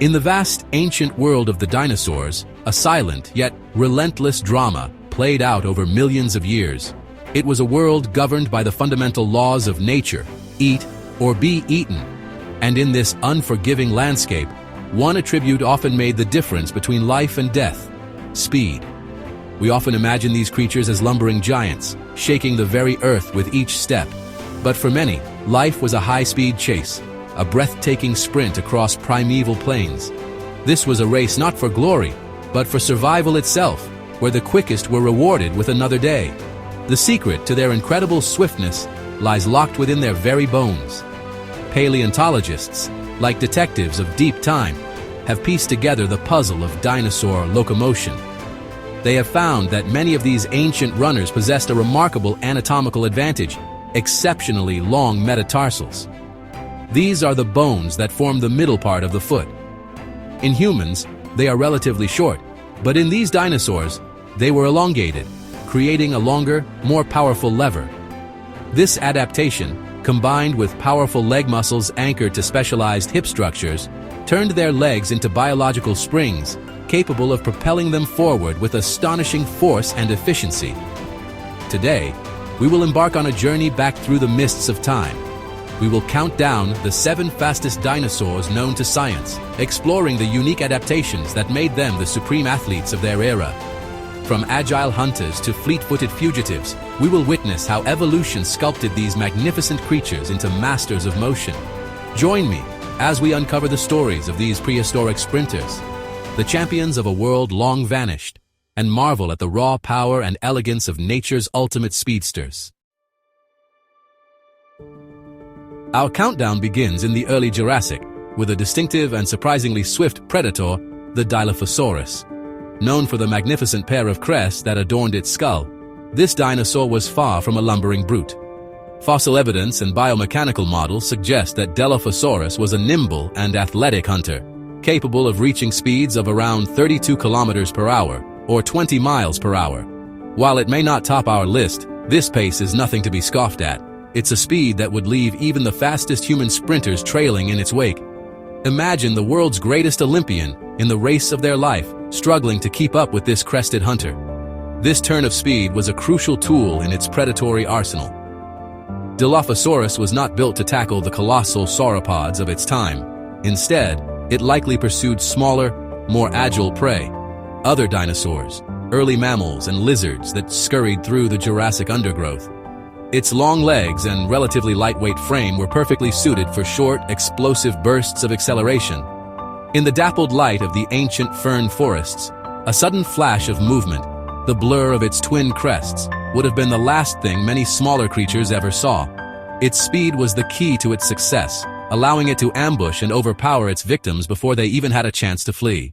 In the vast, ancient world of the dinosaurs, a silent yet relentless drama played out over millions of years. It was a world governed by the fundamental laws of nature: eat or be eaten. And in this unforgiving landscape, one attribute often made the difference between life and death: speed. We often imagine these creatures as lumbering giants, shaking the very earth with each step. But for many, life was a high-speed chase, a breathtaking sprint across primeval plains. This was a race not for glory, but for survival itself, where the quickest were rewarded with another day. The secret to their incredible swiftness lies locked within their very bones. Paleontologists, like detectives of deep time, have pieced together the puzzle of dinosaur locomotion. They have found that many of these ancient runners possessed a remarkable anatomical advantage: exceptionally long metatarsals. These are the bones that form the middle part of the foot. In humans, they are relatively short, but in these dinosaurs, they were elongated, creating a longer, more powerful lever. This adaptation, combined with powerful leg muscles anchored to specialized hip structures, turned their legs into biological springs, capable of propelling them forward with astonishing force and efficiency. Today, we will embark on a journey back through the mists of time. We will count down the 7 fastest dinosaurs known to science, exploring the unique adaptations that made them the supreme athletes of their era. From agile hunters to fleet-footed fugitives, we will witness how evolution sculpted these magnificent creatures into masters of motion. Join me as we uncover the stories of these prehistoric sprinters, the champions of a world long vanished, and marvel at the raw power and elegance of nature's ultimate speedsters. Our countdown begins in the early Jurassic, with a distinctive and surprisingly swift predator, the Dilophosaurus. Known for the magnificent pair of crests that adorned its skull, this dinosaur was far from a lumbering brute. Fossil evidence and biomechanical models suggest that Dilophosaurus was a nimble and athletic hunter, capable of reaching speeds of around 32 kilometers per hour, or 20 miles per hour. While it may not top our list, this pace is nothing to be scoffed at. It's a speed that would leave even the fastest human sprinters trailing in its wake. Imagine the world's greatest Olympian, in the race of their life, struggling to keep up with this crested hunter. This turn of speed was a crucial tool in its predatory arsenal. Dilophosaurus was not built to tackle the colossal sauropods of its time. Instead, it likely pursued smaller, more agile prey. Other dinosaurs, early mammals and lizards that scurried through the Jurassic undergrowth. Its long legs and relatively lightweight frame were perfectly suited for short, explosive bursts of acceleration. In the dappled light of the ancient fern forests, a sudden flash of movement, the blur of its twin crests, would have been the last thing many smaller creatures ever saw. Its speed was the key to its success, allowing it to ambush and overpower its victims before they even had a chance to flee.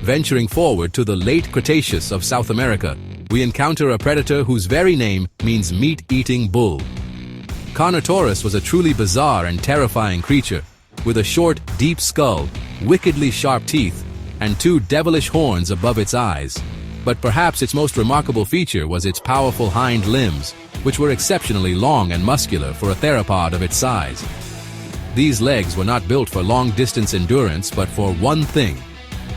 Venturing forward to the late Cretaceous of South America, we encounter a predator whose very name means meat-eating bull. Carnotaurus was a truly bizarre and terrifying creature, with a short, deep skull, wickedly sharp teeth, and 2 devilish horns above its eyes. But perhaps its most remarkable feature was its powerful hind limbs, which were exceptionally long and muscular for a theropod of its size. These legs were not built for long-distance endurance, but for one thing: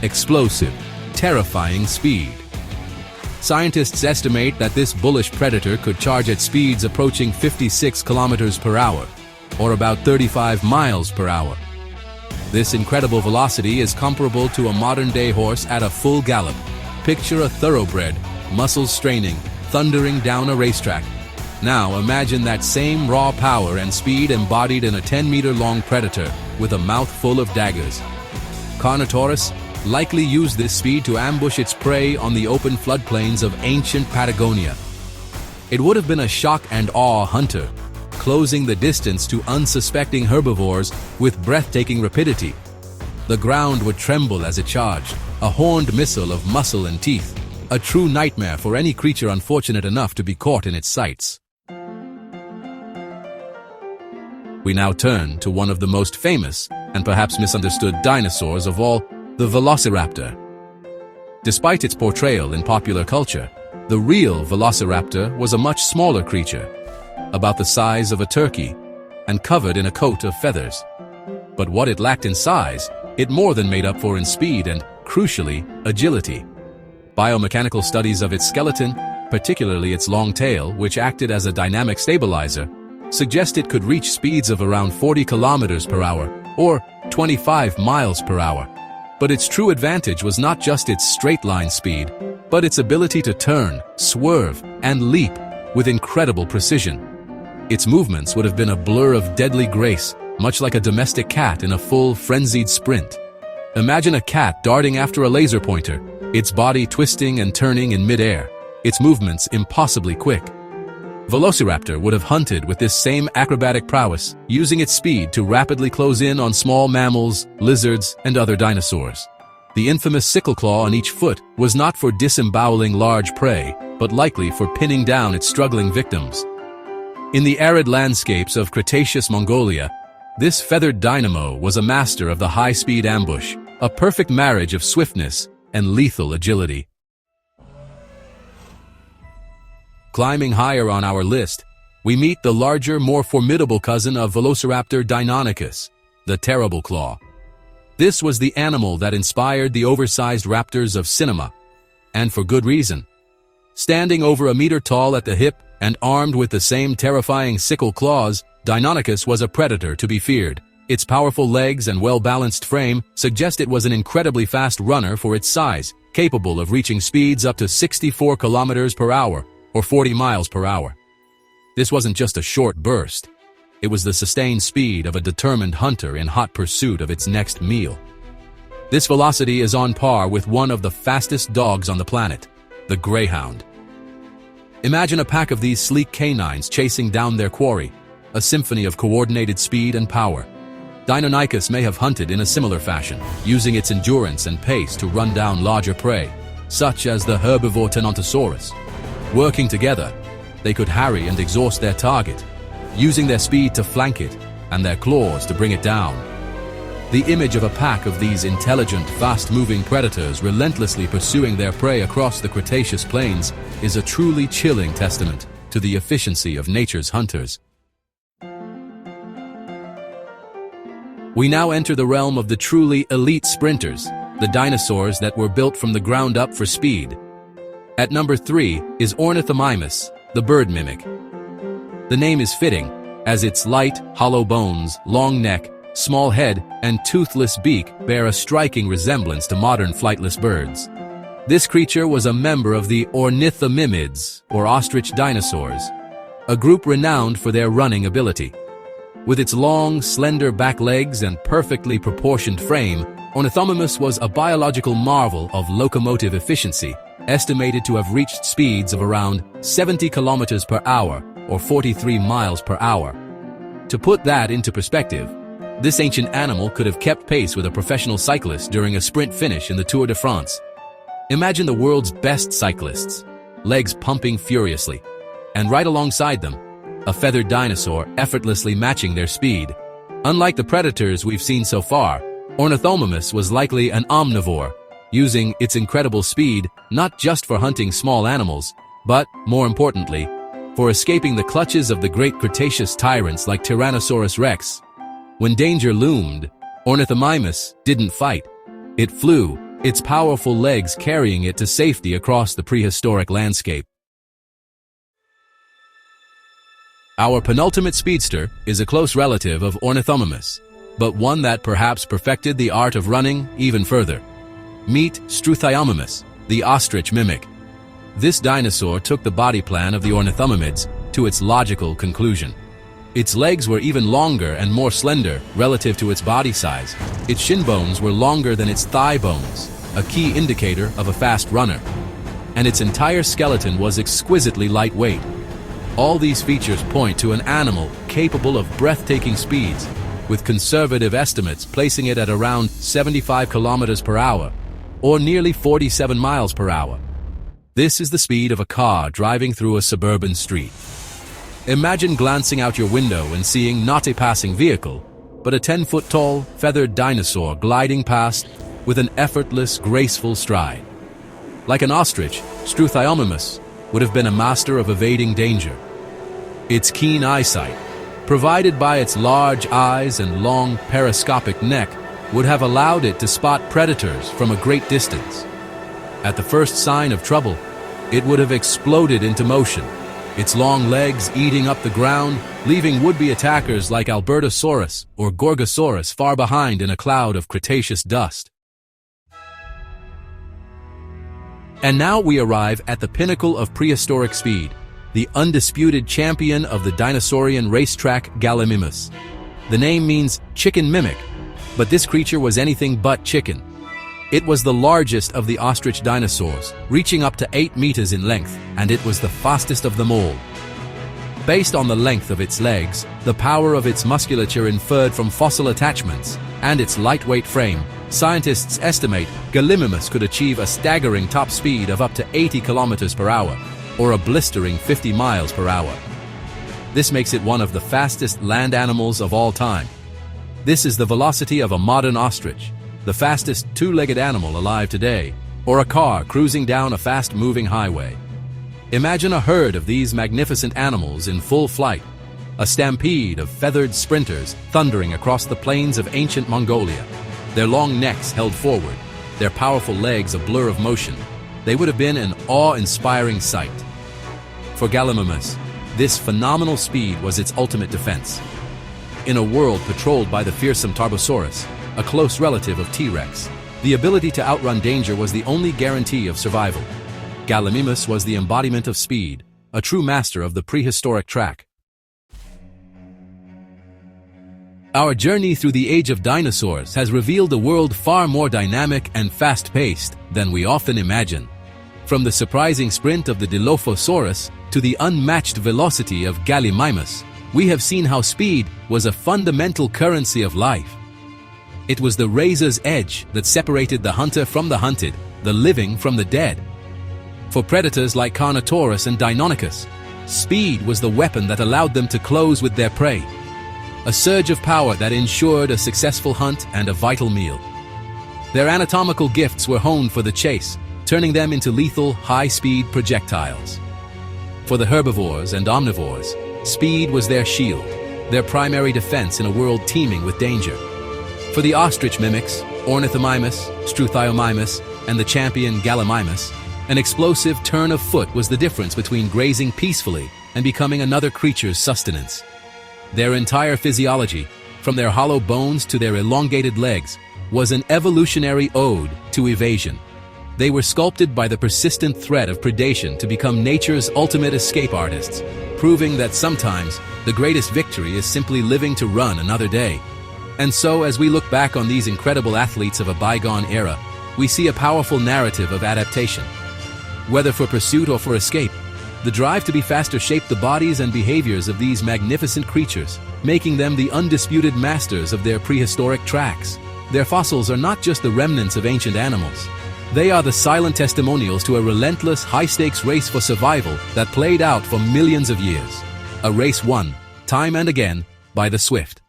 explosive, terrifying speed. Scientists estimate that this bullish predator could charge at speeds approaching 56 kilometers per hour, or about 35 miles per hour. This incredible velocity is comparable to a modern-day horse at a full gallop. Picture a thoroughbred, muscles straining, thundering down a racetrack. Now imagine that same raw power and speed embodied in a 10-meter-long predator with a mouth full of daggers. Carnotaurus likely used this speed to ambush its prey on the open floodplains of ancient Patagonia. It would have been a shock and awe hunter, closing the distance to unsuspecting herbivores with breathtaking rapidity. The ground would tremble as it charged, a horned missile of muscle and teeth, a true nightmare for any creature unfortunate enough to be caught in its sights. We now turn to one of the most famous and perhaps misunderstood dinosaurs of all, the Velociraptor. Despite its portrayal in popular culture, the real Velociraptor was a much smaller creature, about the size of a turkey. and covered in a coat of feathers. But what it lacked in size, it more than made up for in speed and, crucially, agility. Biomechanical studies of its skeleton, particularly its long tail, which acted as a dynamic stabilizer, suggest it could reach speeds of around 40 kilometers per hour, or 25 miles per hour. But its true advantage was not just its straight-line speed, but its ability to turn, swerve, and leap with incredible precision. Its movements would have been a blur of deadly grace, much like a domestic cat in a full, frenzied sprint. Imagine a cat darting after a laser pointer, its body twisting and turning in mid-air, its movements impossibly quick. Velociraptor would have hunted with this same acrobatic prowess, using its speed to rapidly close in on small mammals, lizards, and other dinosaurs. The infamous sickle claw on each foot was not for disemboweling large prey, but likely for pinning down its struggling victims. In the arid landscapes of Cretaceous Mongolia, this feathered dynamo was a master of the high-speed ambush, a perfect marriage of swiftness and lethal agility. Climbing higher on our list, we meet the larger, more formidable cousin of Velociraptor Deinonychus, the Terrible Claw. This was the animal that inspired the oversized raptors of cinema, and for good reason. Standing over a meter tall at the hip and armed with the same terrifying sickle claws, Deinonychus was a predator to be feared. Its powerful legs and well-balanced frame suggest it was an incredibly fast runner for its size, capable of reaching speeds up to 64 kilometers per hour, or 40 miles per hour. This wasn't just a short burst. It was the sustained speed of a determined hunter in hot pursuit of its next meal. This velocity is on par with one of the fastest dogs on the planet, the greyhound. Imagine a pack of these sleek canines chasing down their quarry, a symphony of coordinated speed and power. Deinonychus may have hunted in a similar fashion, using its endurance and pace to run down larger prey, such as the herbivore Tenontosaurus. Working together, they could harry and exhaust their target, using their speed to flank it and their claws to bring it down. The image of a pack of these intelligent, fast-moving predators relentlessly pursuing their prey across the Cretaceous plains is a truly chilling testament to the efficiency of nature's hunters. We now enter the realm of the truly elite sprinters, the dinosaurs that were built from the ground up for speed. At number 3 is Ornithomimus, the bird mimic. The name is fitting, as its light, hollow bones, long neck, small head, and toothless beak bear a striking resemblance to modern flightless birds. This creature was a member of the ornithomimids, or ostrich dinosaurs, a group renowned for their running ability. With its long, slender back legs and perfectly proportioned frame, Ornithomimus was a biological marvel of locomotive efficiency, estimated to have reached speeds of around 70 kilometers per hour, or 43 miles per hour. To put that into perspective, this ancient animal could have kept pace with a professional cyclist during a sprint finish in the Tour de France. Imagine the world's best cyclists, legs pumping furiously, and right alongside them, a feathered dinosaur effortlessly matching their speed. Unlike the predators we've seen so far, Ornithomimus was likely an omnivore, using its incredible speed not just for hunting small animals, but, more importantly, for escaping the clutches of the great Cretaceous tyrants like Tyrannosaurus rex. When danger loomed, Ornithomimus didn't fight. It flew, its powerful legs carrying it to safety across the prehistoric landscape. Our penultimate speedster is a close relative of Ornithomimus, but one that perhaps perfected the art of running even further. Meet Struthiomimus, the ostrich mimic. This dinosaur took the body plan of the ornithomimids to its logical conclusion. Its legs were even longer and more slender relative to its body size. Its shin bones were longer than its thigh bones, a key indicator of a fast runner. And its entire skeleton was exquisitely lightweight. All these features point to an animal capable of breathtaking speeds, with conservative estimates placing it at around 75 kilometers per hour, or nearly 47 miles per hour. This is the speed of a car driving through a suburban street. Imagine glancing out your window and seeing not a passing vehicle, but a 10-foot-tall, feathered dinosaur gliding past with an effortless, graceful stride. Like an ostrich, Struthiomimus would have been a master of evading danger. Its keen eyesight, provided by its large eyes and long periscopic neck, would have allowed it to spot predators from a great distance. At the first sign of trouble, it would have exploded into motion, its long legs eating up the ground, leaving would-be attackers like Albertosaurus or Gorgosaurus far behind in a cloud of Cretaceous dust. And now we arrive at the pinnacle of prehistoric speed, the undisputed champion of the dinosaurian racetrack Gallimimus. The name means chicken mimic, but this creature was anything but chicken. It was the largest of the ostrich dinosaurs, reaching up to 8 meters in length, and it was the fastest of them all. Based on the length of its legs, the power of its musculature inferred from fossil attachments, and its lightweight frame, scientists estimate Gallimimus could achieve a staggering top speed of up to 80 kilometers per hour, or a blistering 50 miles per hour. This makes it one of the fastest land animals of all time. This is the velocity of a modern ostrich, the fastest two-legged animal alive today, or a car cruising down a fast-moving highway. Imagine a herd of these magnificent animals in full flight, a stampede of feathered sprinters thundering across the plains of ancient Mongolia, their long necks held forward, their powerful legs a blur of motion. They would have been an awe-inspiring sight. For Gallimimus, this phenomenal speed was its ultimate defense. In a world patrolled by the fearsome Tarbosaurus, a close relative of T-Rex, the ability to outrun danger was the only guarantee of survival. Gallimimus was the embodiment of speed, a true master of the prehistoric track. Our journey through the age of dinosaurs has revealed a world far more dynamic and fast-paced than we often imagine. From the surprising sprint of the Dilophosaurus to the unmatched velocity of Gallimimus, we have seen how speed was a fundamental currency of life. It was the razor's edge that separated the hunter from the hunted, the living from the dead. For predators like Carnotaurus and Deinonychus, speed was the weapon that allowed them to close with their prey, a surge of power that ensured a successful hunt and a vital meal. Their anatomical gifts were honed for the chase, turning them into lethal, high-speed projectiles. For the herbivores and omnivores, speed was their shield, their primary defense in a world teeming with danger. For the ostrich mimics, Ornithomimus, Struthiomimus, and the champion Gallimimus, an explosive turn of foot was the difference between grazing peacefully and becoming another creature's sustenance. Their entire physiology, from their hollow bones to their elongated legs, was an evolutionary ode to evasion. They were sculpted by the persistent threat of predation to become nature's ultimate escape artists, proving that sometimes the greatest victory is simply living to run another day. And so, as we look back on these incredible athletes of a bygone era, we see a powerful narrative of adaptation. Whether for pursuit or for escape, the drive to be faster shaped the bodies and behaviors of these magnificent creatures, making them the undisputed masters of their prehistoric tracks. Their fossils are not just the remnants of ancient animals. They are the silent testimonials to a relentless, high-stakes race for survival that played out for millions of years. A race won, time and again, by the swift.